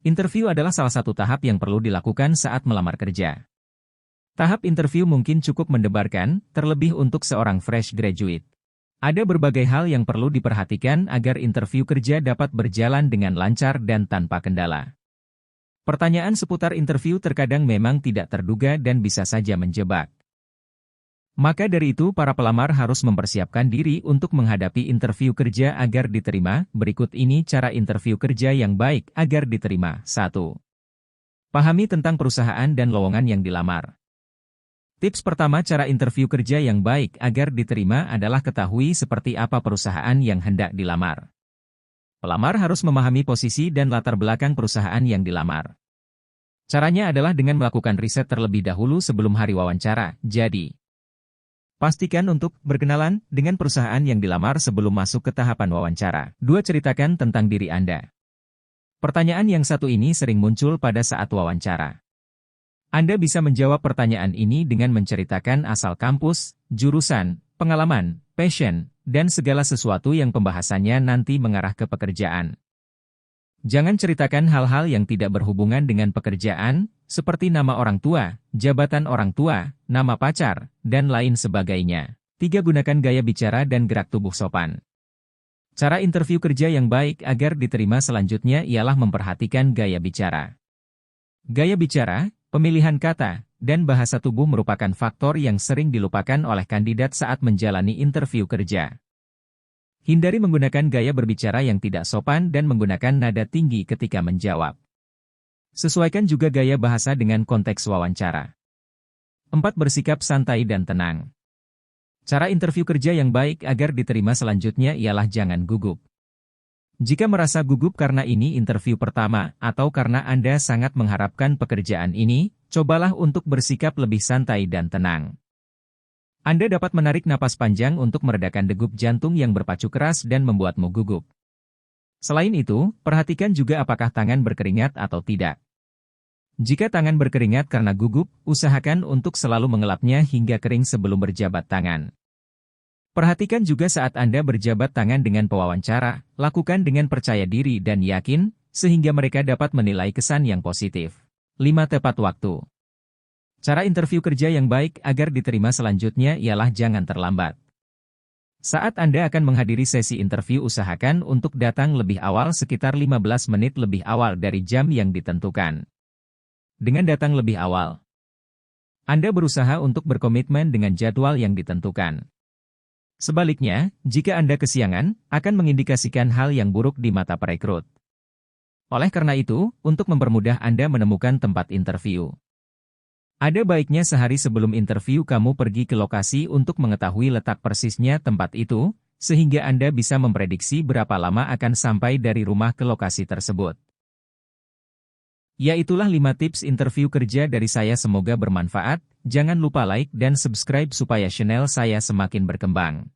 Interview adalah salah satu tahap yang perlu dilakukan saat melamar kerja. Tahap interview mungkin cukup mendebarkan, terlebih untuk seorang fresh graduate. Ada berbagai hal yang perlu diperhatikan agar interview kerja dapat berjalan dengan lancar dan tanpa kendala. Pertanyaan seputar interview terkadang memang tidak terduga dan bisa saja menjebak. Maka dari itu para pelamar harus mempersiapkan diri untuk menghadapi interview kerja agar diterima. Berikut ini cara interview kerja yang baik agar diterima. 1. Pahami tentang perusahaan dan lowongan yang dilamar. Tips pertama cara interview kerja yang baik agar diterima adalah ketahui seperti apa perusahaan yang hendak dilamar. Pelamar harus memahami posisi dan latar belakang perusahaan yang dilamar. Caranya adalah dengan melakukan riset terlebih dahulu sebelum hari wawancara. Jadi, pastikan untuk berkenalan dengan perusahaan yang dilamar sebelum masuk ke tahapan wawancara. 2. Ceritakan tentang diri Anda. Pertanyaan yang satu ini sering muncul pada saat wawancara. Anda bisa menjawab pertanyaan ini dengan menceritakan asal kampus, jurusan, pengalaman, passion, dan segala sesuatu yang pembahasannya nanti mengarah ke pekerjaan. Jangan ceritakan hal-hal yang tidak berhubungan dengan pekerjaan, seperti nama orang tua, jabatan orang tua, nama pacar, dan lain sebagainya. 3. Gunakan gaya bicara dan gerak tubuh sopan. Cara interview kerja yang baik agar diterima selanjutnya ialah memperhatikan gaya bicara. Gaya bicara, pemilihan kata, dan bahasa tubuh merupakan faktor yang sering dilupakan oleh kandidat saat menjalani interview kerja. Hindari menggunakan gaya berbicara yang tidak sopan dan menggunakan nada tinggi ketika menjawab. Sesuaikan juga gaya bahasa dengan konteks wawancara. 4. Bersikap santai dan tenang. Cara interview kerja yang baik agar diterima selanjutnya ialah jangan gugup. Jika merasa gugup karena ini interview pertama atau karena Anda sangat mengharapkan pekerjaan ini, cobalah untuk bersikap lebih santai dan tenang. Anda dapat menarik napas panjang untuk meredakan degup jantung yang berpacu keras dan membuatmu gugup. Selain itu, perhatikan juga apakah tangan berkeringat atau tidak. Jika tangan berkeringat karena gugup, usahakan untuk selalu mengelapnya hingga kering sebelum berjabat tangan. Perhatikan juga saat Anda berjabat tangan dengan pewawancara, lakukan dengan percaya diri dan yakin, sehingga mereka dapat menilai kesan yang positif. 5. Tepat waktu. Cara interview kerja yang baik agar diterima selanjutnya ialah jangan terlambat. Saat Anda akan menghadiri sesi interview usahakan untuk datang lebih awal sekitar 15 menit lebih awal dari jam yang ditentukan. Dengan datang lebih awal, Anda berusaha untuk berkomitmen dengan jadwal yang ditentukan. Sebaliknya, jika Anda kesiangan, akan mengindikasikan hal yang buruk di mata perekrut. Oleh karena itu, untuk mempermudah Anda menemukan tempat interview, ada baiknya sehari sebelum interview kamu pergi ke lokasi untuk mengetahui letak persisnya tempat itu, sehingga Anda bisa memprediksi berapa lama akan sampai dari rumah ke lokasi tersebut. Ya, itulah 5 tips interview kerja dari saya, semoga bermanfaat. Jangan lupa like dan subscribe supaya channel saya semakin berkembang.